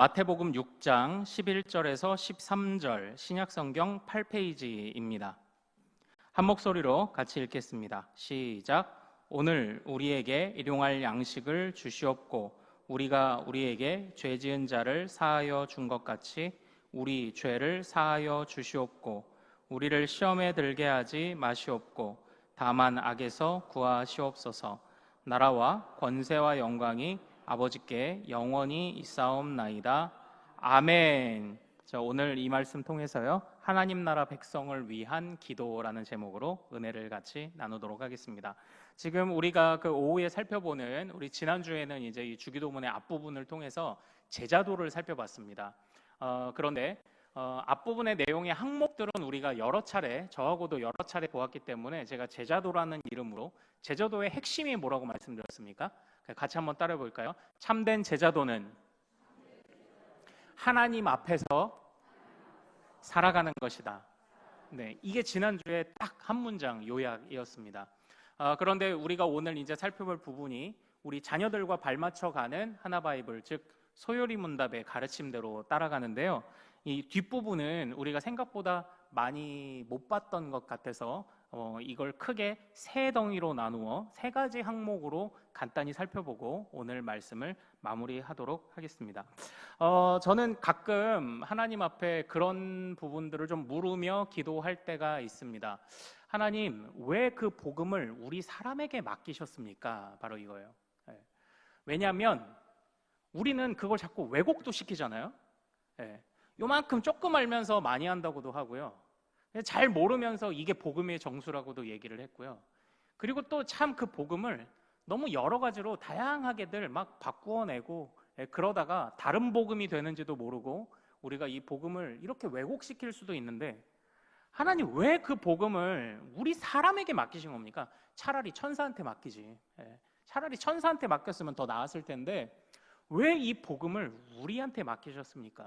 마태복음 6장 11절에서 13절 신약성경 8페이지입니다. 한 목소리로 같이 읽겠습니다. 시작. 오늘 우리에게 일용할 양식을 주시옵고 우리가 우리에게 죄 지은 자를 사하여 준 것 같이 우리 죄를 사하여 주시옵고 우리를 시험에 들게 하지 마시옵고 다만 악에서 구하시옵소서. 나라와 권세와 영광이 아버지께 영원히 있사옵나이다. 아멘. 자, 오늘 이 말씀 통해서요, 하나님 나라 백성을 위한 기도라는 제목으로 은혜를 같이 나누도록 하겠습니다. 지금 우리가 그 오후에 살펴보는, 우리 지난주에는 이제 이 주기도문의 앞부분을 통해서 제자도를 살펴봤습니다. 그런데 앞부분의 내용의 항목들은 우리가 여러 차례, 저하고도 여러 차례 보았기 때문에 제가 제자도라는 이름으로, 제자도의 핵심이 뭐라고 말씀드렸습니까? 같이 한번 따라해 볼까요? 참된 제자도는 하나님 앞에서 살아가는 것이다. 네, 이게 지난주에 딱 한 문장 요약이었습니다. 그런데 우리가 오늘 이제 살펴볼 부분이 우리 자녀들과 발맞춰가는 하나바이블, 즉 소요리 문답의 가르침대로 따라가는데요. 이 뒷부분은 우리가 생각보다 많이 못 봤던 것 같아서 이걸 크게 세 덩이로 나누어 세 가지 항목으로 간단히 살펴보고 오늘 말씀을 마무리하도록 하겠습니다. 저는 가끔 하나님 앞에 그런 부분들을 좀 물으며 기도할 때가 있습니다. 하나님, 왜 그 복음을 우리 사람에게 맡기셨습니까? 바로 이거예요. 왜냐하면 우리는 그걸 자꾸 왜곡도 시키잖아요. 요만큼 조금 알면서 많이 한다고도 하고요. 잘 모르면서 이게 복음의 정수라고도 얘기를 했고요. 그리고 또 참 그 복음을 너무 여러 가지로 다양하게들 막 바꾸어내고 그러다가 다른 복음이 되는지도 모르고 우리가 이 복음을 이렇게 왜곡시킬 수도 있는데, 하나님 왜 그 복음을 우리 사람에게 맡기신 겁니까? 차라리 천사한테 맡기지. 차라리 천사한테 맡겼으면 더 나았을 텐데 왜 이 복음을 우리한테 맡기셨습니까?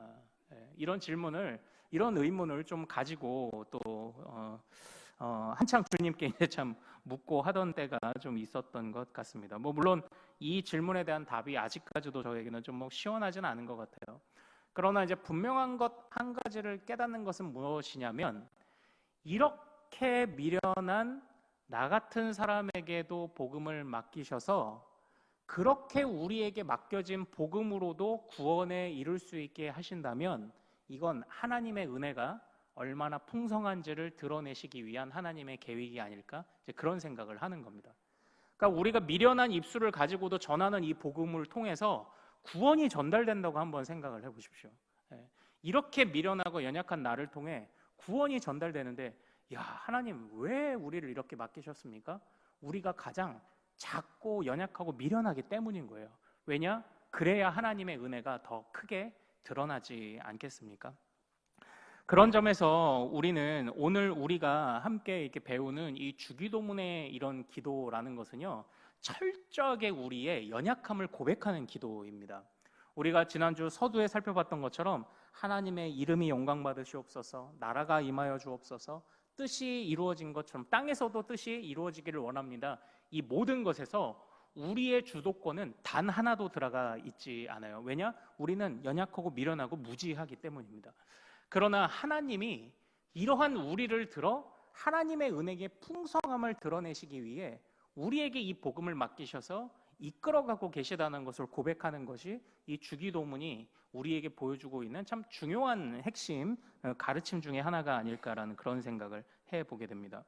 이런 질문을, 이런 의문을 좀 가지고 또 한창 주님께 이제 참 묻고 하던 때가 좀 있었던 것 같습니다. 물론 이 질문에 대한 답이 아직까지도 저에게는 좀 시원하지는 않은 것 같아요. 그러나 이제 분명한 것 한 가지를 깨닫는 것은 무엇이냐면, 이렇게 미련한 나 같은 사람에게도 복음을 맡기셔서 그렇게 우리에게 맡겨진 복음으로도 구원에 이룰 수 있게 하신다면 이건 하나님의 은혜가 얼마나 풍성한지를 드러내시기 위한 하나님의 계획이 아닐까? 이제 그런 생각을 하는 겁니다. 그러니까 우리가 미련한 입술을 가지고도 전하는 이 복음을 통해서 구원이 전달된다고 한번 생각을 해보십시오. 이렇게 미련하고 연약한 나를 통해 구원이 전달되는데, 야, 하나님 왜 우리를 이렇게 맡기셨습니까? 우리가 가장 작고 연약하고 미련하기 때문인 거예요. 왜냐? 그래야 하나님의 은혜가 더 크게 드러나지 않겠습니까? 그런 점에서 우리는 오늘 우리가 함께 이렇게 배우는 이 주기도문의 이런 기도라는 것은요, 철저하게 우리의 연약함을 고백하는 기도입니다. 우리가 지난주 서두에 살펴봤던 것처럼 하나님의 이름이 영광받으시옵소서, 나라가 임하여 주옵소서, 뜻이 이루어진 것처럼 땅에서도 뜻이 이루어지기를 원합니다. 이 모든 것에서 우리의 주도권은 단 하나도 들어가 있지 않아요. 왜냐? 우리는 연약하고 미련하고 무지하기 때문입니다. 그러나 하나님이 이러한 우리를 들어 하나님의 은혜의 풍성함을 드러내시기 위해 우리에게 이 복음을 맡기셔서 이끌어가고 계시다는 것을 고백하는 것이 이 주기도문이 우리에게 보여주고 있는 참 중요한 핵심 가르침 중에 하나가 아닐까라는 그런 생각을 해보게 됩니다.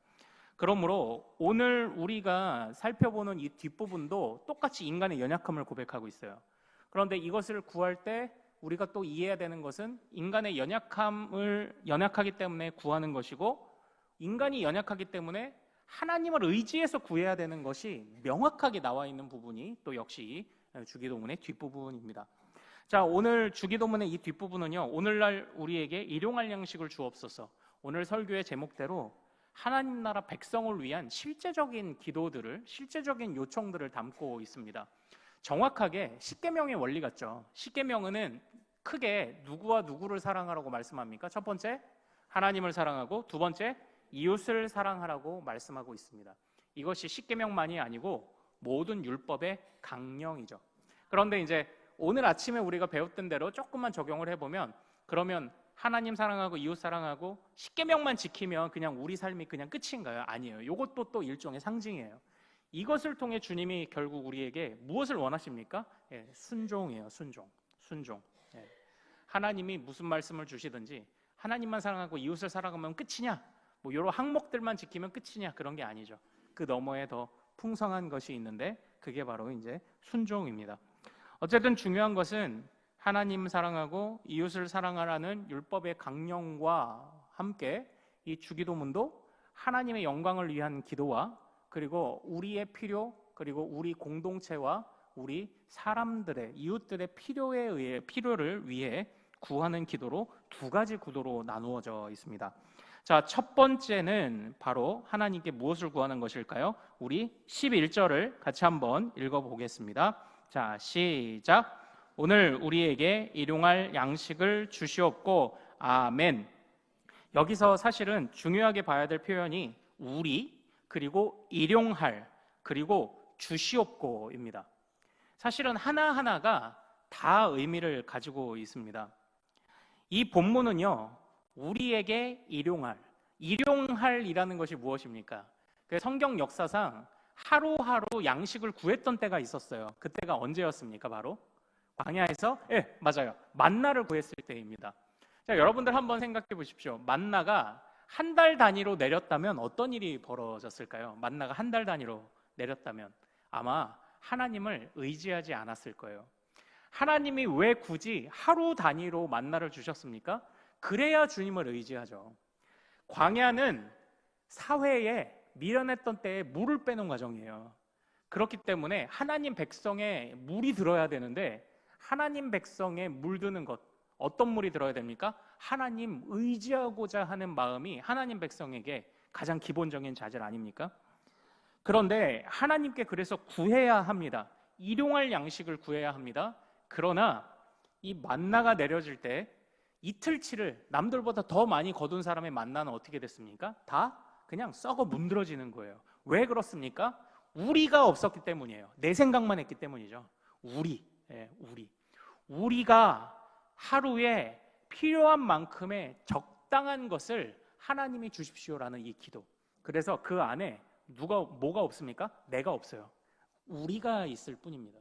그러므로 오늘 우리가 살펴보는 이 뒷부분도 똑같이 인간의 연약함을 고백하고 있어요. 그런데 이것을 구할 때 우리가 또 이해해야 되는 것은 인간의 연약하기 때문에 구하는 것이고, 인간이 연약하기 때문에 하나님을 의지해서 구해야 되는 것이 명확하게 나와 있는 부분이 또 역시 주기도문의 뒷부분입니다. 자, 오늘 주기도문의 이 뒷부분은요, 오늘날 우리에게 일용할 양식을 주옵소서, 오늘 설교의 제목대로 하나님 나라 백성을 위한 실제적인 기도들을, 실제적인 요청들을 담고 있습니다. 정확하게 십계명의 원리 같죠. 십계명은 크게 누구와 누구를 사랑하라고 말씀합니까? 첫 번째, 하나님을 사랑하고, 두 번째, 이웃을 사랑하라고 말씀하고 있습니다. 이것이 십계명만이 아니고 모든 율법의 강령이죠. 그런데 이제 오늘 아침에 우리가 배웠던 대로 조금만 적용을 해보면, 그러면 하나님 사랑하고 이웃 사랑하고 십계명만 지키면 그냥 우리 삶이 그냥 끝인가요? 아니에요. 이것도 또 일종의 상징이에요. 이것을 통해 주님이 결국 우리에게 무엇을 원하십니까? 예, 순종이에요. 순종. 예. 하나님이 무슨 말씀을 주시든지 하나님만 사랑하고 이웃을 사랑하면 끝이냐? 뭐 이런 항목들만 지키면 끝이냐? 그런 게 아니죠. 그 너머에 더 풍성한 것이 있는데 그게 바로 이제 순종입니다. 어쨌든 중요한 것은 하나님 사랑하고 이웃을 사랑하라는 율법의 강령과 함께 이 주기도문도 하나님의 영광을 위한 기도와 그리고 우리의 필요, 그리고 우리 공동체와 우리 사람들의 이웃들의 필요를 위해 구하는 기도로 두 가지 구도로 나누어져 있습니다. 자, 첫 번째는 바로 하나님께 무엇을 구하는 것일까요? 우리 11절을 같이 한번 읽어보겠습니다. 자, 시작. 오늘 우리에게 일용할 양식을 주시옵고 아멘. 여기서 사실은 중요하게 봐야 될 표현이 우리, 그리고 일용할, 그리고 주시옵고입니다. 사실은 하나하나가 다 의미를 가지고 있습니다. 이 본문은요, 우리에게 일용할이라는 것이 무엇입니까? 성경 역사상 하루하루 양식을 구했던 때가 있었어요. 그때가 언제였습니까? 바로 광야에서, 맞아요, 만나를 구했을 때입니다. 자, 여러분들 한번 생각해 보십시오. 만나가 한 달 단위로 내렸다면 어떤 일이 벌어졌을까요? 만나가 한 달 단위로 내렸다면 아마 하나님을 의지하지 않았을 거예요. 하나님이 왜 굳이 하루 단위로 만나를 주셨습니까? 그래야 주님을 의지하죠. 광야는 사회에 미련했던 때에 물을 빼는 과정이에요. 그렇기 때문에 하나님 백성의 물이 들어야 되는데 하나님 백성의 물드는 것, 어떤 물이 들어야 됩니까? 하나님 의지하고자 하는 마음이 하나님 백성에게 가장 기본적인 자질 아닙니까? 그런데 하나님께 그래서 구해야 합니다. 일용할 양식을 구해야 합니다. 그러나 이 만나가 내려질 때 이틀치를 남들보다 더 많이 거둔 사람의 만나는 어떻게 됐습니까? 다 그냥 썩어 문드러지는 거예요. 왜 그렇습니까? 우리가 없었기 때문이에요. 내 생각만 했기 때문이죠. 우리가 하루에 필요한 만큼의 적당한 것을 하나님이 주십시오라는 이 기도. 그래서 그 안에 뭐가 없습니까? 내가 없어요. 우리가 있을 뿐입니다.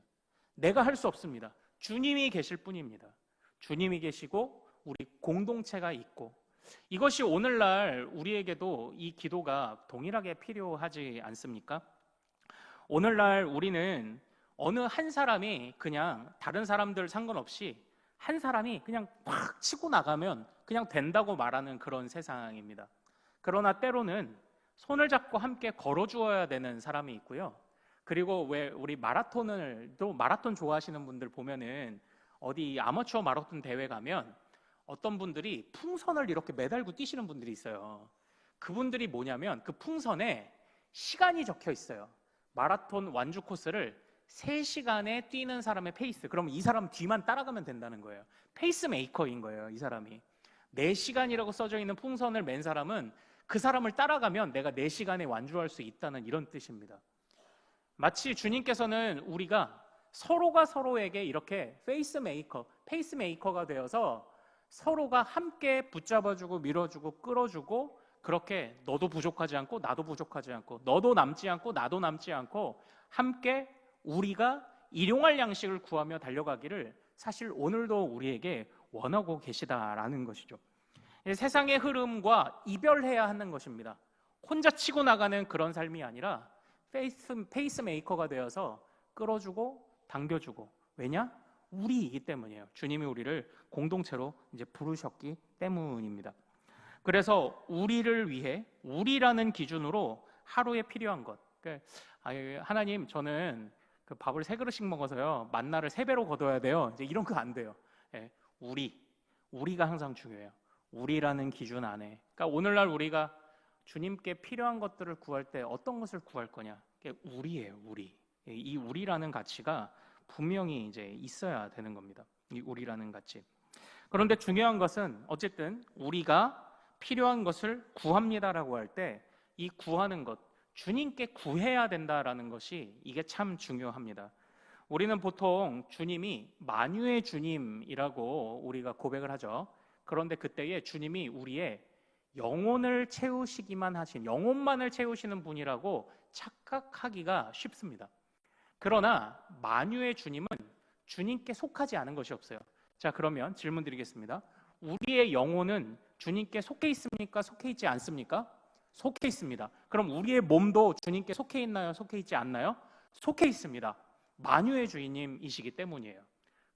내가 할 수 없습니다. 주님이 계실 뿐입니다. 주님이 계시고 우리 공동체가 있고, 이것이 오늘날 우리에게도 이 기도가 동일하게 필요하지 않습니까? 오늘날 우리는 어느 한 사람이 그냥 다른 사람들 상관없이 한 사람이 그냥 팍 치고 나가면 그냥 된다고 말하는 그런 세상입니다. 그러나 때로는 손을 잡고 함께 걸어주어야 되는 사람이 있고요. 그리고 왜 우리 마라톤 좋아하시는 분들 보면은 어디 아마추어 마라톤 대회 가면 어떤 분들이 풍선을 이렇게 매달고 뛰시는 분들이 있어요. 그분들이 뭐냐면 그 풍선에 시간이 적혀 있어요. 마라톤 완주 코스를 3시간에 뛰는 사람의 페이스, 그럼 이 사람 뒤만 따라가면 된다는 거예요. 페이스메이커인 거예요, 이 사람이. 4시간이라고 써져 있는 풍선을 맨 사람은 그 사람을 따라가면 내가 4시간에 완주할 수 있다는 이런 뜻입니다. 마치 주님께서는 우리가 서로가 서로에게 이렇게 페이스메이커가 되어서 서로가 함께 붙잡아주고 밀어주고 끌어주고, 그렇게 너도 부족하지 않고 나도 부족하지 않고 너도 남지 않고 나도 남지 않고 함께 우리가 일용할 양식을 구하며 달려가기를 사실 오늘도 우리에게 원하고 계시다라는 것이죠. 세상의 흐름과 이별해야 하는 것입니다. 혼자 치고 나가는 그런 삶이 아니라 페이스메이커가 되어서 끌어주고 당겨주고. 왜냐? 우리이기 때문이에요. 주님이 우리를 공동체로 이제 부르셨기 때문입니다. 그래서 우리를 위해, 우리라는 기준으로 하루에 필요한 것. 하나님, 저는 그 밥을 3그릇씩 먹어서요 만나를 3배로 거둬야 돼요. 이제 이런 거 안 돼요. 우리가 항상 중요해요. 우리라는 기준 안에. 그러니까 오늘날 우리가 주님께 필요한 것들을 구할 때 어떤 것을 구할 거냐? 우리예요, 우리. 이 우리라는 가치가 분명히 이제 있어야 되는 겁니다. 이 우리라는 가치. 그런데 중요한 것은 어쨌든 우리가 필요한 것을 구합니다라고 할 때 이 구하는 것, 주님께 구해야 된다라는 것이 이게 참 중요합니다. 우리는 보통 주님이 만유의 주님이라고 우리가 고백을 하죠. 그런데 그때에 주님이 우리의 영혼을 채우시기만 하신, 영혼만을 채우시는 분이라고 착각하기가 쉽습니다. 그러나 만유의 주님은 주님께 속하지 않은 것이 없어요. 자, 그러면 질문 드리겠습니다. 우리의 영혼은 주님께 속해 있습니까? 속해 있지 않습니까? 속해 있습니다. 그럼 우리의 몸도 주님께 속해 있나요? 속해 있지 않나요? 속해 있습니다. 만유의 주인님이시기 때문이에요.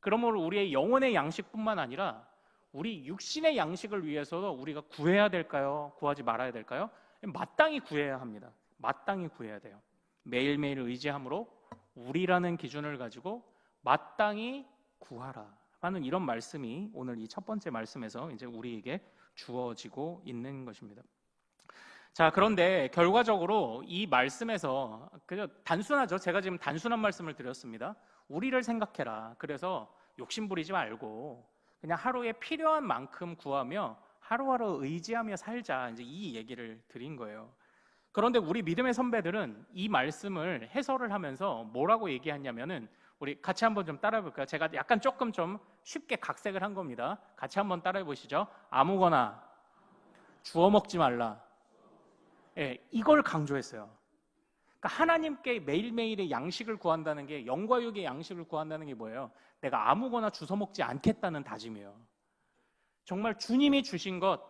그러므로 우리의 영혼의 양식뿐만 아니라 우리 육신의 양식을 위해서도 우리가 구해야 될까요? 구하지 말아야 될까요? 마땅히 구해야 합니다. 마땅히 구해야 돼요. 매일매일 의지함으로 우리라는 기준을 가지고 마땅히 구하라 하는 이런 말씀이 오늘 이 첫 번째 말씀에서 이제 우리에게 주어지고 있는 것입니다. 자, 그런데 결과적으로 이 말씀에서 그냥 단순하죠. 제가 지금 단순한 말씀을 드렸습니다. 우리를 생각해라. 그래서 욕심 부리지 말고 그냥 하루에 필요한 만큼 구하며 하루하루 의지하며 살자. 이제 이 얘기를 드린 거예요. 그런데 우리 믿음의 선배들은 이 말씀을 해설을 하면서 뭐라고 얘기했냐면은 우리 같이 한번 좀 따라해 볼까요? 제가 약간 조금 좀 쉽게 각색을 한 겁니다. 같이 한번 따라해 보시죠. 아무거나 주워 먹지 말라. 예, 이걸 강조했어요. 그러니까 하나님께 매일매일의 양식을 구한다는 게, 영과 육의 양식을 구한다는 게 뭐예요? 내가 아무거나 주워 먹지 않겠다는 다짐이에요. 정말 주님이 주신 것,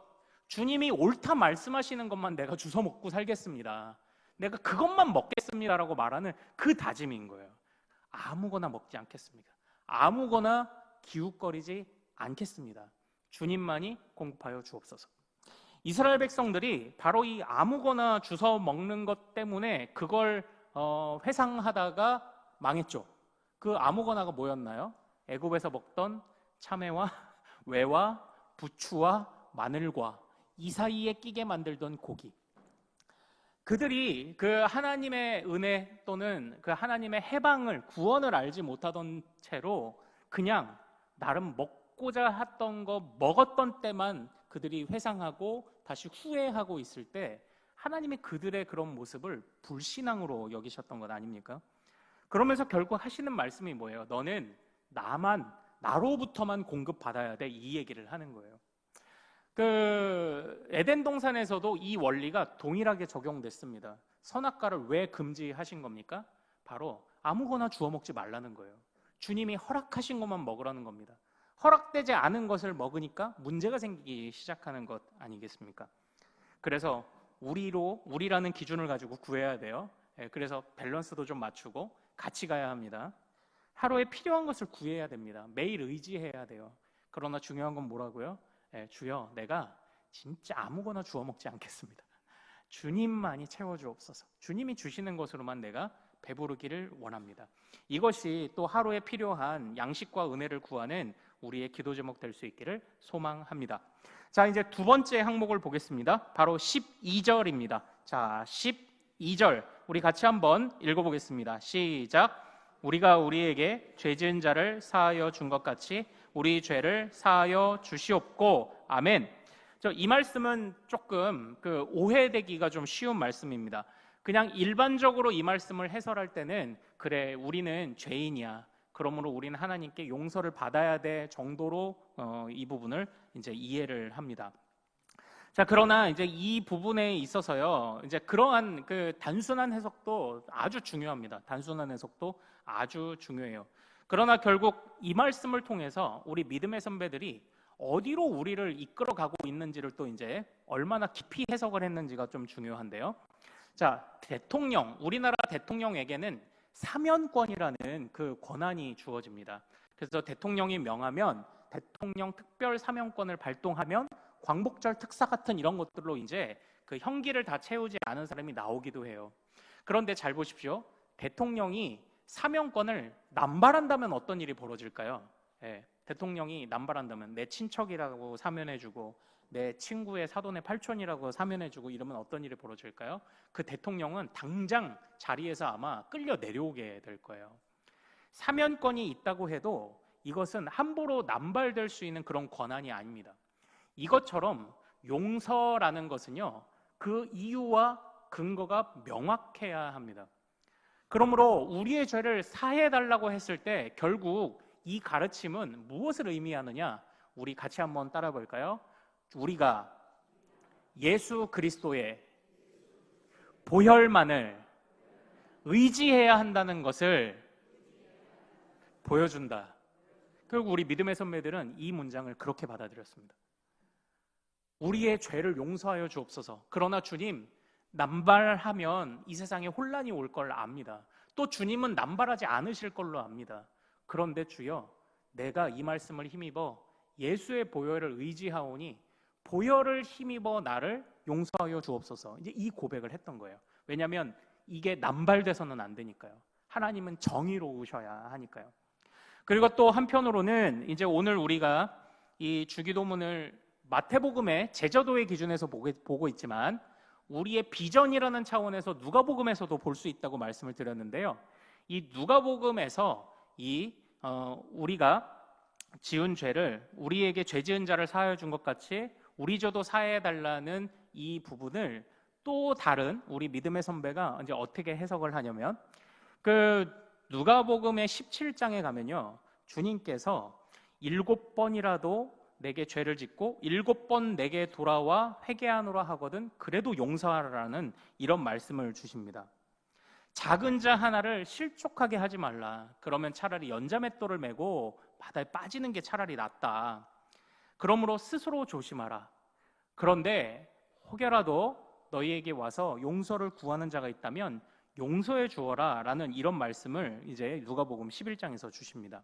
주님이 옳다 말씀하시는 것만 내가 주워 먹고 살겠습니다. 내가 그것만 먹겠습니다라고 말하는 그 다짐인 거예요. 아무거나 먹지 않겠습니다. 아무거나 기웃거리지 않겠습니다. 주님만이 공급하여 주옵소서. 이스라엘 백성들이 바로 이 아무거나 주워 먹는 것 때문에 그걸 회상하다가 망했죠. 그 아무거나가 뭐였나요? 애굽에서 먹던 참외와 외와 부추와 마늘과 이 사이에 끼게 만들던 고기. 그들이 그 하나님의 은혜 또는 그 하나님의 해방을, 구원을 알지 못하던 채로 그냥 나름 먹고자 했던 거 먹었던 때만 그들이 회상하고 다시 후회하고 있을 때 하나님이 그들의 그런 모습을 불신앙으로 여기셨던 것 아닙니까? 그러면서 결국 하시는 말씀이 뭐예요? 너는 나로부터만 공급받아야 돼. 이 얘기를 하는 거예요. 그 에덴 동산에서도 이 원리가 동일하게 적용됐습니다. 선악과를 왜 금지하신 겁니까? 바로 아무거나 주워 먹지 말라는 거예요. 주님이 허락하신 것만 먹으라는 겁니다. 허락되지 않은 것을 먹으니까 문제가 생기기 시작하는 것 아니겠습니까? 그래서 우리라는 기준을 가지고 구해야 돼요. 그래서 밸런스도 좀 맞추고 같이 가야 합니다. 하루에 필요한 것을 구해야 됩니다. 매일 의지해야 돼요. 그러나 중요한 건 뭐라고요? 주여, 내가 진짜 아무거나 주워 먹지 않겠습니다. 주님만이 채워주옵소서. 주님이 주시는 것으로만 내가 배부르기를 원합니다. 이것이 또 하루에 필요한 양식과 은혜를 구하는 우리의 기도 제목 될 수 있기를 소망합니다. 자, 이제 두 번째 항목을 보겠습니다. 바로 12절입니다. 자, 12절 우리 같이 한번 읽어보겠습니다. 시작. 우리가 우리에게 죄 지은 자를 사하여 준 것 같이 우리 죄를 사하여 주시옵고. 아멘. 이 말씀은 조금 오해되기가 좀 쉬운 말씀입니다. 그냥 일반적으로 이 말씀을 해설할 때는 그래, 우리는 죄인이야, 그러므로 우리는 하나님께 용서를 받아야 돼 정도로 이 부분을 이제 이해를 합니다. 자, 그러나 이제 이 부분에 있어서요, 이제 그러한 그 단순한 해석도 아주 중요합니다. 단순한 해석도 아주 중요해요. 그러나 결국 이 말씀을 통해서 우리 믿음의 선배들이 어디로 우리를 이끌어가고 있는지를 또 이제 얼마나 깊이 해석을 했는지가 좀 중요한데요. 자, 우리나라 대통령에게는 사면권이라는 그 권한이 주어집니다. 그래서 대통령이 명하면 대통령 특별 사면권을 발동하면 광복절 특사 같은 이런 것들로 이제 그 형기를 다 채우지 않은 사람이 나오기도 해요. 그런데 잘 보십시오. 대통령이 사면권을 남발한다면 어떤 일이 벌어질까요? 대통령이 남발한다면 내 친척이라고 사면해주고 내 친구의 사돈의 팔촌이라고 사면해주고 이러면 어떤 일이 벌어질까요? 그 대통령은 당장 자리에서 아마 끌려 내려오게 될 거예요. 사면권이 있다고 해도 이것은 함부로 남발될 수 있는 그런 권한이 아닙니다. 이것처럼 용서라는 것은요, 그 이유와 근거가 명확해야 합니다. 그러므로 우리의 죄를 사해 달라고 했을 때 결국 이 가르침은 무엇을 의미하느냐? 우리 같이 한번 따라 볼까요? 우리가 예수 그리스도의 보혈만을 의지해야 한다는 것을 보여준다. 결국 우리 믿음의 선배들은 이 문장을 그렇게 받아들였습니다. 우리의 죄를 용서하여 주옵소서. 그러나 주님, 남발하면 이 세상에 혼란이 올 걸 압니다. 또 주님은 남발하지 않으실 걸로 압니다. 그런데 주여, 내가 이 말씀을 힘입어 예수의 보혈을 의지하오니 보혈을 힘입어 나를 용서하여 주옵소서. 이제 이 고백을 했던 거예요. 왜냐하면 이게 남발돼서는 안 되니까요. 하나님은 정의로우셔야 하니까요. 그리고 또 한편으로는 이제 오늘 우리가 이 주기도문을 마태복음의 제자도의 기준에서 보고 있지만 우리의 비전이라는 차원에서 누가복음에서도 볼 수 있다고 말씀을 드렸는데요. 이 누가복음에서 우리가 지은 죄를 우리에게 죄 지은 자를 사하여 준 것 같이 우리 죄도 사해 달라는 이 부분을 또 다른 우리 믿음의 선배가 이제 어떻게 해석을 하냐면 그 누가복음의 17장에 가면요. 주님께서 7번이라도 내게 죄를 짓고 7번 내게 돌아와 회개하노라 하거든 그래도 용서하라는 이런 말씀을 주십니다. 작은 자 하나를 실족하게 하지 말라. 그러면 차라리 연자맷돌을 메고 바다에 빠지는 게 차라리 낫다. 그러므로 스스로 조심하라. 그런데 혹여라도 너희에게 와서 용서를 구하는 자가 있다면 용서해 주어라 라는 이런 말씀을 이제 누가복음 11장에서 주십니다.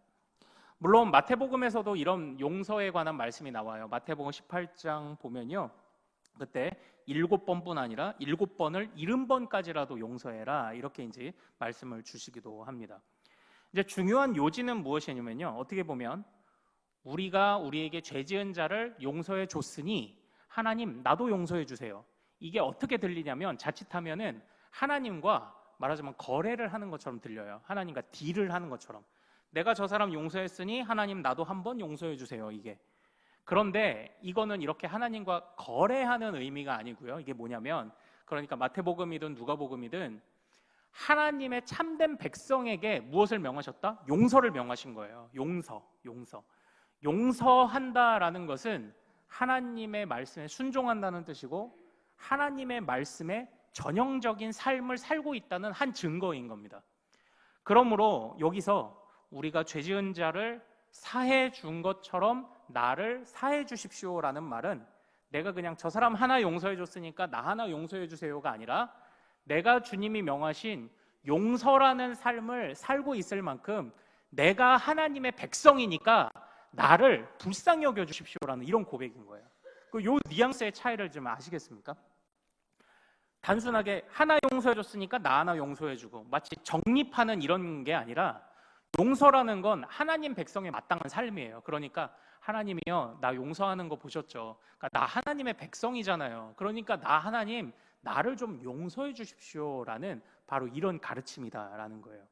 물론 마태복음에서도 이런 용서에 관한 말씀이 나와요. 마태복음 18장 보면요. 그때 7번뿐 아니라 7번을 70번까지라도 용서해라 이렇게 이제 말씀을 주시기도 합니다. 이제 중요한 요지는 무엇이냐면요. 어떻게 보면 우리가 우리에게 죄 지은 자를 용서해 줬으니 하나님 나도 용서해 주세요. 이게 어떻게 들리냐면 자칫하면은 하나님과 말하자면 거래를 하는 것처럼 들려요. 하나님과 딜을 하는 것처럼. 내가 저 사람 용서했으니 하나님 나도 한번 용서해 주세요. 이게. 그런데 이거는 이렇게 하나님과 거래하는 의미가 아니고요. 이게 뭐냐면 그러니까 마태복음이든 누가복음이든 하나님의 참된 백성에게 무엇을 명하셨다? 용서를 명하신 거예요. 용서. 용서한다라는 것은 하나님의 말씀에 순종한다는 뜻이고 하나님의 말씀에 전형적인 삶을 살고 있다는 한 증거인 겁니다. 그러므로 여기서 우리가 죄 지은 자를 사해 준 것처럼 나를 사해 주십시오라는 말은 내가 그냥 저 사람 하나 용서해 줬으니까 나 하나 용서해 주세요가 아니라 내가 주님이 명하신 용서라는 삶을 살고 있을 만큼 내가 하나님의 백성이니까 나를 불쌍히 여겨 주십시오라는 이런 고백인 거예요. 요 뉘앙스의 차이를 좀 아시겠습니까? 단순하게 하나 용서해 줬으니까 나 하나 용서해 주고 마치 정립하는 이런 게 아니라 용서라는 건 하나님 백성에 마땅한 삶이에요. 그러니까 하나님이요, 나 용서하는 거 보셨죠? 그러니까 나 하나님의 백성이잖아요. 그러니까 나 하나님 나를 좀 용서해 주십시오라는 바로 이런 가르침이다라는 거예요.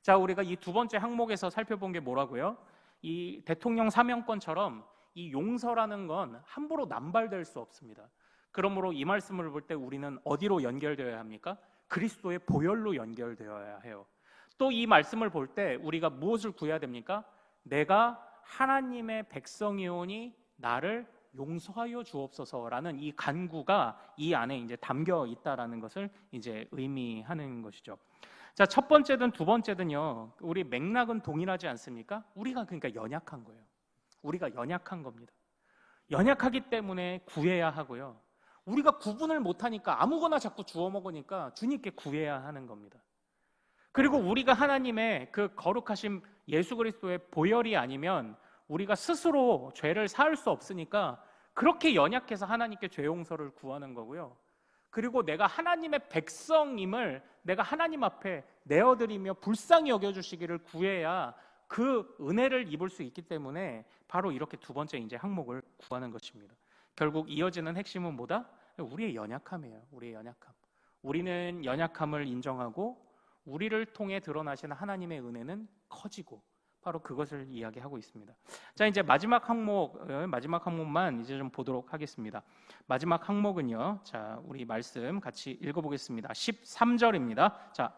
자, 우리가 이 두 번째 항목에서 살펴본 게 뭐라고요? 이 대통령 사명권처럼 이 용서라는 건 함부로 남발될 수 없습니다. 그러므로 이 말씀을 볼 때 우리는 어디로 연결되어야 합니까? 그리스도의 보혈로 연결되어야 해요. 또 이 말씀을 볼 때 우리가 무엇을 구해야 됩니까? 내가 하나님의 백성이오니 나를 용서하여 주옵소서라는 이 간구가 이 안에 이제 담겨 있다라는 것을 이제 의미하는 것이죠. 자, 첫 번째든 두 번째든요, 우리 맥락은 동일하지 않습니까? 우리가 그러니까 연약한 거예요. 우리가 연약한 겁니다. 연약하기 때문에 구해야 하고요. 우리가 구분을 못하니까 아무거나 자꾸 주워 먹으니까 주님께 구해야 하는 겁니다. 그리고 우리가 하나님의 그 거룩하신 예수 그리스도의 보혈이 아니면 우리가 스스로 죄를 사할 수 없으니까 그렇게 연약해서 하나님께 죄 용서를 구하는 거고요. 그리고 내가 하나님의 백성임을 내가 하나님 앞에 내어드리며 불쌍히 여겨주시기를 구해야 그 은혜를 입을 수 있기 때문에 바로 이렇게 두 번째 이제 항목을 구하는 것입니다. 결국 이어지는 핵심은 뭐다? 우리의 연약함이에요. 우리의 연약함. 우리는 연약함을 인정하고 우리를 통해 드러나시는 하나님의 은혜는 커지고 바로 그것을 이야기하고 있습니다. 자, 이제 마지막 항목만 이제 좀 보도록 하겠습니다. 마지막 항목은요. 자, 우리 말씀 같이 읽어보겠습니다. 13절입니다. 자,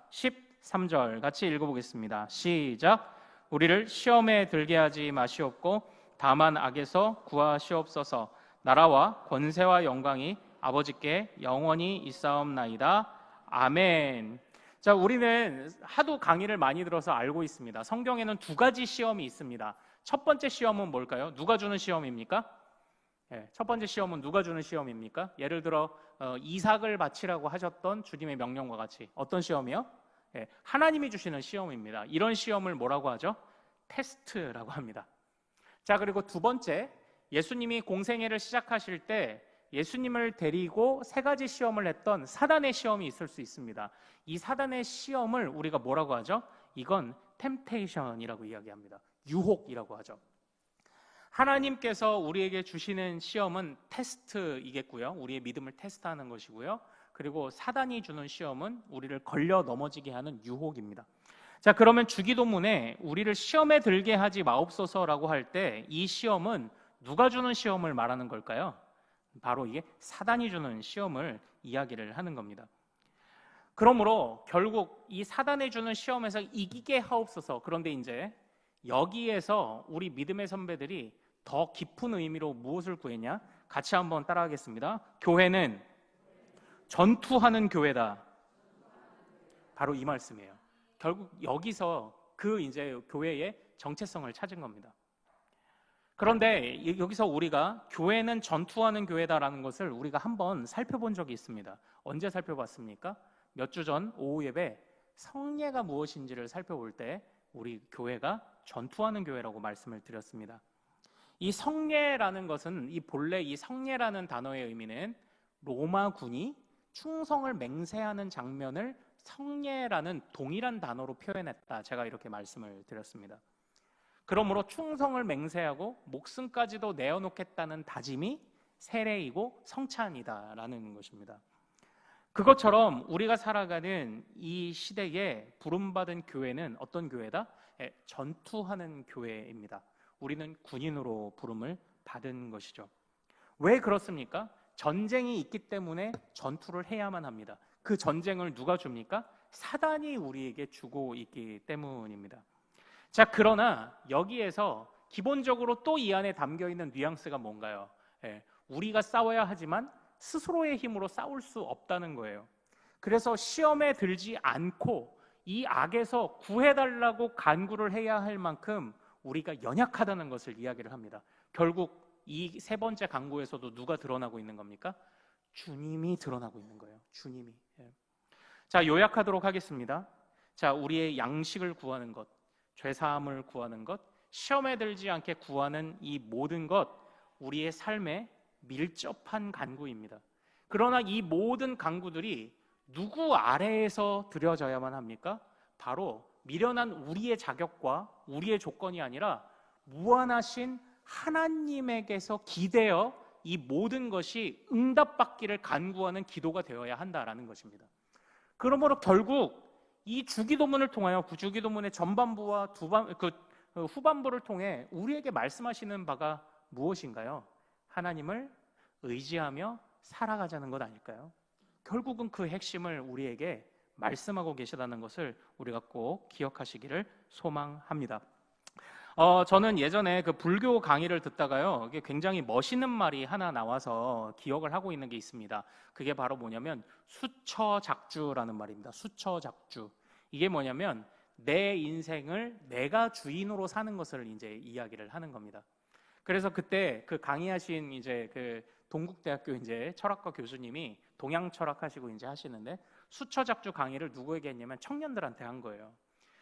3절 같이 읽어보겠습니다. 시작. 우리를 시험에 들게 하지 마시옵고 다만 악에서 구하시옵소서. 나라와 권세와 영광이 아버지께 영원히 있사옵나이다. 아멘. 자, 우리는 하도 강의를 많이 들어서 알고 있습니다. 성경에는 두 가지 시험이 있습니다. 첫 번째 시험은 뭘까요? 누가 주는 시험입니까? 첫 번째 시험은 누가 주는 시험입니까? 예를 들어 이삭을 바치라고 하셨던 주님의 명령과 같이 어떤 시험이요? 하나님이 주시는 시험입니다. 이런 시험을 뭐라고 하죠? 테스트라고 합니다. 자, 그리고 두 번째, 예수님이 공생애를 시작하실 때 예수님을 데리고 세 가지 시험을 했던 사단의 시험이 있을 수 있습니다. 이 사단의 시험을 우리가 뭐라고 하죠? 이건 템테이션이라고 이야기합니다. 유혹이라고 하죠. 하나님께서 우리에게 주시는 시험은 테스트이겠고요. 우리의 믿음을 테스트하는 것이고요. 그리고 사단이 주는 시험은 우리를 걸려 넘어지게 하는 유혹입니다. 자, 그러면 주기도문에 우리를 시험에 들게 하지 마옵소서라고 할 때 이 시험은 누가 주는 시험을 말하는 걸까요? 바로 이게 사단이 주는 시험을 이야기를 하는 겁니다. 그러므로 결국 이 사단이 주는 시험에서 이기게 하옵소서. 그런데 이제 여기에서 우리 믿음의 선배들이 더 깊은 의미로 무엇을 구했냐? 같이 한번 따라하겠습니다. 교회는 전투하는 교회다. 바로 이 말씀이에요. 결국 여기서 그 이제 교회의 정체성을 찾은 겁니다. 그런데 여기서 우리가 교회는 전투하는 교회다라는 것을 우리가 한번 살펴본 적이 있습니다. 언제 살펴봤습니까? 몇 주 전 오후 예배 성례가 무엇인지를 살펴볼 때 우리 교회가 전투하는 교회라고 말씀을 드렸습니다. 이 성례라는 것은 이 본래 이 성례라는 단어의 의미는 로마군이 충성을 맹세하는 장면을 성례라는 동일한 단어로 표현했다. 제가 이렇게 말씀을 드렸습니다. 그러므로 충성을 맹세하고 목숨까지도 내어놓겠다는 다짐이 세례이고 성찬이다라는 것입니다. 그것처럼 우리가 살아가는 이 시대에 부름받은 교회는 어떤 교회다? 전투하는 교회입니다. 우리는 군인으로 부름을 받은 것이죠. 왜 그렇습니까? 전쟁이 있기 때문에 전투를 해야만 합니다. 그 전쟁을 누가 줍니까? 사단이 우리에게 주고 있기 때문입니다. 자, 그러나 여기에서 기본적으로 또 이 안에 담겨있는 뉘앙스가 뭔가요? 우리가 싸워야 하지만 스스로의 힘으로 싸울 수 없다는 거예요. 그래서 시험에 들지 않고 이 악에서 구해달라고 간구를 해야 할 만큼 우리가 연약하다는 것을 이야기를 합니다. 결국 이 세 번째 간구에서도 누가 드러나고 있는 겁니까? 주님이 드러나고 있는 거예요. 주님이. 자, 요약하도록 하겠습니다. 자, 우리의 양식을 구하는 것, 죄사함을 구하는 것, 시험에 들지 않게 구하는 이 모든 것, 우리의 삶에 밀접한 간구입니다. 그러나 이 모든 간구들이 누구 아래에서 드려져야만 합니까? 바로 미련한 우리의 자격과 우리의 조건이 아니라 무한하신 하나님에게서 기대어 이 모든 것이 응답받기를 간구하는 기도가 되어야 한다라는 것입니다. 그러므로 결국 이 주기도문을 통하여 주기도문의 전반부와 후반부를 통해 우리에게 말씀하시는 바가 무엇인가요? 하나님을 의지하며 살아가자는 것 아닐까요? 결국은 그 핵심을 우리에게 말씀하고 계시다는 것을 우리가 꼭 기억하시기를 소망합니다. 저는 예전에 그 불교 강의를 듣다가요, 이게 굉장히 멋있는 말이 하나 나와서 기억을 하고 있는 게 있습니다. 그게 바로 뭐냐면 수처작주라는 말입니다. 수처작주. 이게 뭐냐면 내 인생을 내가 주인으로 사는 것을 이제 이야기를 하는 겁니다. 그래서 그때 그 강의하신 이제 그 동국대학교 이제 철학과 교수님이 동양 철학하시고 이제 하시는데 수처작주 강의를 누구에게 했냐면 청년들한테 한 거예요.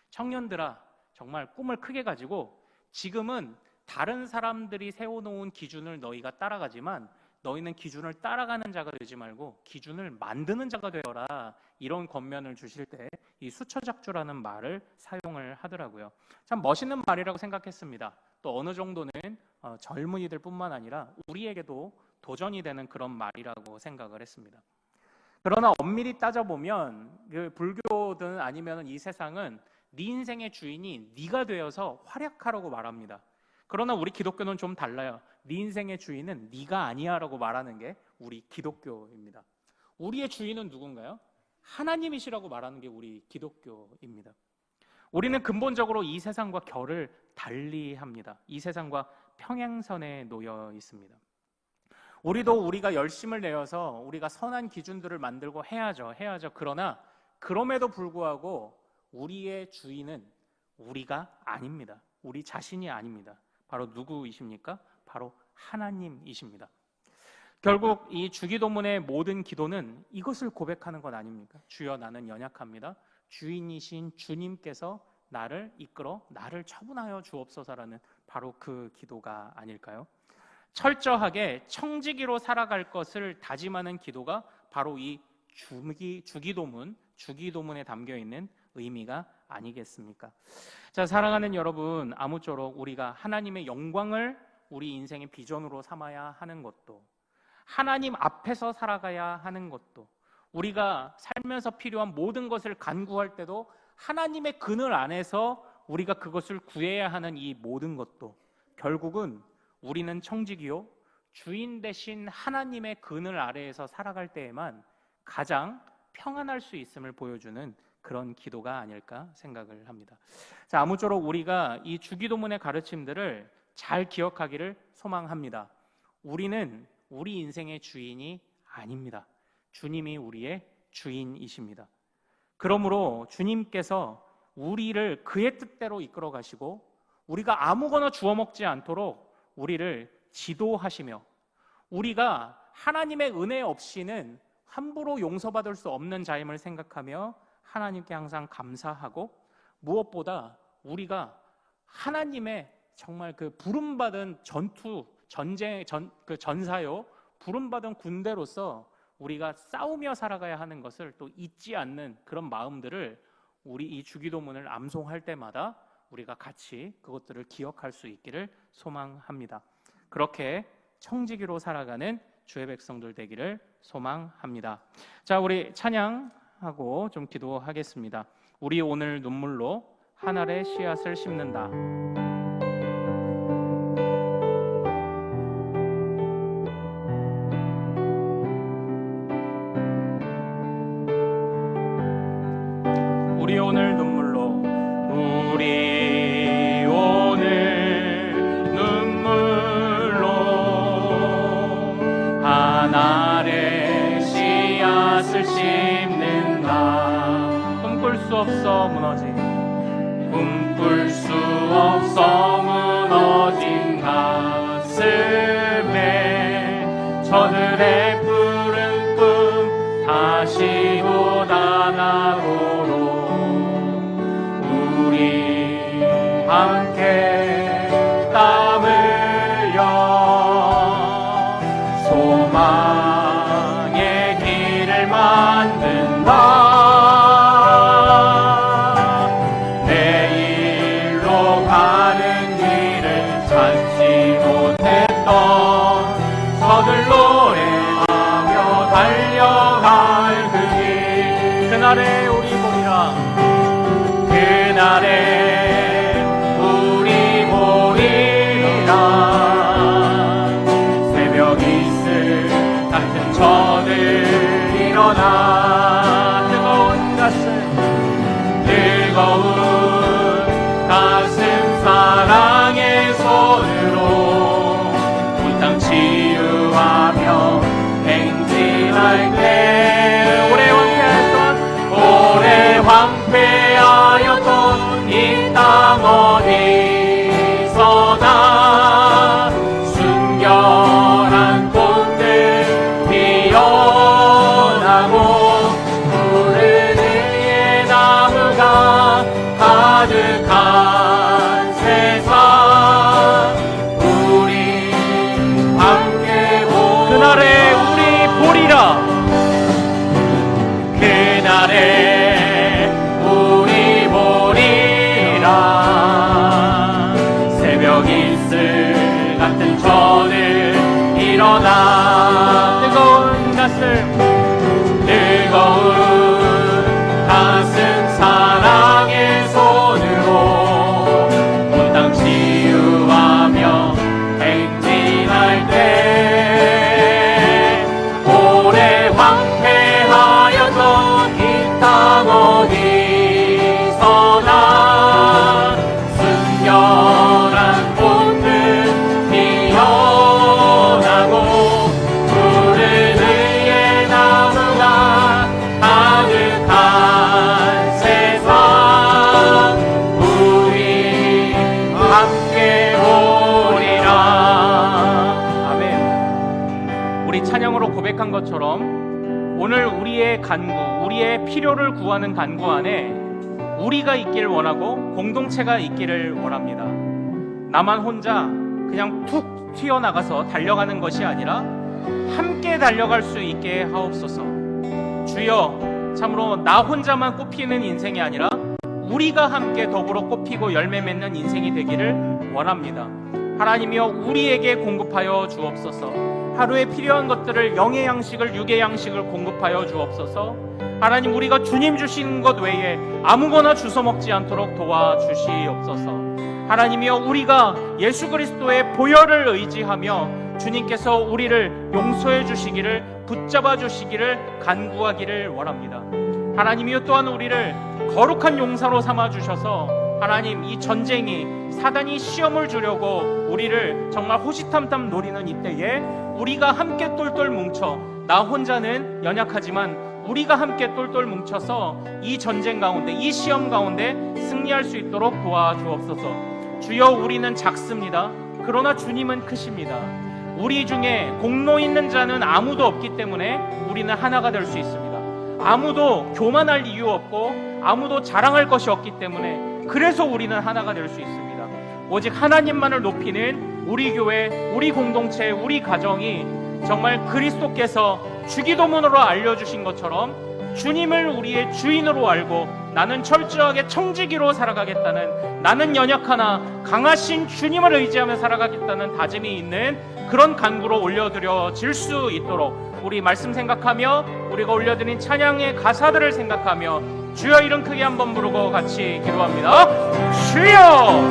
청년들아, 정말 꿈을 크게 가지고 지금은 다른 사람들이 세워놓은 기준을 너희가 따라가지만 너희는 기준을 따라가는 자가 되지 말고 기준을 만드는 자가 되어라. 이런 권면을 주실 때 이 수처작주라는 말을 사용을 하더라고요. 참 멋있는 말이라고 생각했습니다. 또 어느 정도는 젊은이들 뿐만 아니라 우리에게도 도전이 되는 그런 말이라고 생각을 했습니다. 그러나 엄밀히 따져보면 그 불교든 아니면 이 세상은 네 인생의 주인이 네가 되어서 활약하라고 말합니다. 그러나 우리 기독교는 좀 달라요. 네 인생의 주인은 네가 아니야 라고 말하는 게 우리 기독교입니다. 우리의 주인은 누군가요? 하나님이시라고 말하는 게 우리 기독교입니다. 우리는 근본적으로 이 세상과 결을 달리합니다. 이 세상과 평행선에 놓여 있습니다. 우리가 열심을 내어서 우리가 선한 기준들을 만들고 해야죠. 그러나 그럼에도 불구하고 우리의 주인은 우리가 아닙니다. 우리 자신이 아닙니다. 바로 누구이십니까? 바로 하나님이십니다. 결국 이 주기도문의 모든 기도는 이것을 고백하는 것 아닙니까? 주여, 나는 연약합니다. 주인이신 주님께서 나를 이끌어 나를 처분하여 주옵소서라는 바로 그 기도가 아닐까요? 철저하게 청지기로 살아갈 것을 다짐하는 기도가 바로 이 주기도문에 담겨 있는 의미가 아니겠습니까? 자, 사랑하는 여러분, 아무쪼록 우리가 하나님의 영광을 우리 인생의 비전으로 삼아야 하는 것도, 하나님 앞에서 살아가야 하는 것도, 우리가 살면서 필요한 모든 것을 간구할 때도 하나님의 그늘 안에서 우리가 그것을 구해야 하는 이 모든 것도 결국은 우리는 청지기요, 주인 되신 하나님의 그늘 아래에서 살아갈 때에만 가장 평안할 수 있음을 보여주는 그런 기도가 아닐까 생각을 합니다. 자, 아무쪼록 우리가 이 주기도문의 가르침들을 잘 기억하기를 소망합니다. 우리는 우리 인생의 주인이 아닙니다. 주님이 우리의 주인이십니다. 그러므로 주님께서 우리를 그의 뜻대로 이끌어 가시고 우리가 아무거나 주워 먹지 않도록 우리를 지도하시며, 우리가 하나님의 은혜 없이는 함부로 용서받을 수 없는 자임을 생각하며 하나님께 항상 감사하고, 무엇보다 우리가 하나님의 정말 그 부름받은 전사요, 부름받은 군대로서 우리가 싸우며 살아가야 하는 것을 또 잊지 않는 그런 마음들을 우리 이 주기도문을 암송할 때마다 우리가 같이 그것들을 기억할 수 있기를 소망합니다. 그렇게 청지기로 살아가는 주의 백성들 되기를 소망합니다. 자, 우리 찬양하고 좀 기도하겠습니다. 우리 오늘 눈물로 한 알의 씨앗을 심는다. 우리 오늘 눈물로, 우리 오늘 눈물로 한 알의 씨앗을 심는다. 꿈꿀 수 없어 무너진 가슴에 저들의 푸른 꿈 다시 돋아나도록 우리 함께 땀 흘려 소망의 길을 만든다. 내일로 가는 길을 찾지 못했던 저들 노래하며 달려갈 그 길, 그날에 우리 보리라. 그날에 우리 보리라. 새벽 이슬 같은 저들 일어나 뜨거운 가슴 사랑의 손으로 온 땅 치유하며 행진할 때 오래 황폐하였던 이 땅 어디서나 순결한 꽃들 피어나고 푸른 의의 나무가 가득한 세상 우리 함께 그날에 우리 보리라. 그날에 우리 기도하는 것처럼 오늘 우리의 간구, 우리의 필요를 구하는 간구 안에 우리가 있길 원하고 공동체가 있기를 원합니다. 나만 혼자 그냥 툭 튀어나가서 달려가는 것이 아니라 함께 달려갈 수 있게 하옵소서. 주여, 참으로 나 혼자만 꽃피는 인생이 아니라 우리가 함께 더불어 꽃피고 열매 맺는 인생이 되기를 원합니다. 하나님이여, 우리에게 공급하여 주옵소서. 하루에 필요한 것들을 영의 양식을, 육의 양식을 공급하여 주옵소서. 하나님, 우리가 주님 주신 것 외에 아무거나 주워 먹지 않도록 도와주시옵소서. 하나님이여, 우리가 예수 그리스도의 보혈을 의지하며 주님께서 우리를 용서해 주시기를, 붙잡아 주시기를 간구하기를 원합니다. 하나님이여, 또한 우리를 거룩한 용사로 삼아 주셔서 하나님, 이 전쟁이 사단이 시험을 주려고 우리를 정말 호시탐탐 노리는 이때에 우리가 함께 똘똘 뭉쳐, 나 혼자는 연약하지만 우리가 함께 똘똘 뭉쳐서 이 전쟁 가운데, 이 시험 가운데 승리할 수 있도록 도와주옵소서. 주여, 우리는 작습니다. 그러나 주님은 크십니다. 우리 중에 공로 있는 자는 아무도 없기 때문에 우리는 하나가 될 수 있습니다. 아무도 교만할 이유 없고 아무도 자랑할 것이 없기 때문에, 그래서 우리는 하나가 될 수 있습니다. 오직 하나님만을 높이는 우리 교회, 우리 공동체, 우리 가정이 정말 그리스도께서 주기도문으로 알려주신 것처럼 주님을 우리의 주인으로 알고 나는 철저하게 청지기로 살아가겠다는, 나는 연약하나 강하신 주님을 의지하며 살아가겠다는 다짐이 있는 그런 간구로 올려드려질 수 있도록 우리 말씀 생각하며 우리가 올려드린 찬양의 가사들을 생각하며 주여 이름 크게 한번 부르고 같이 기도합니다. 주여!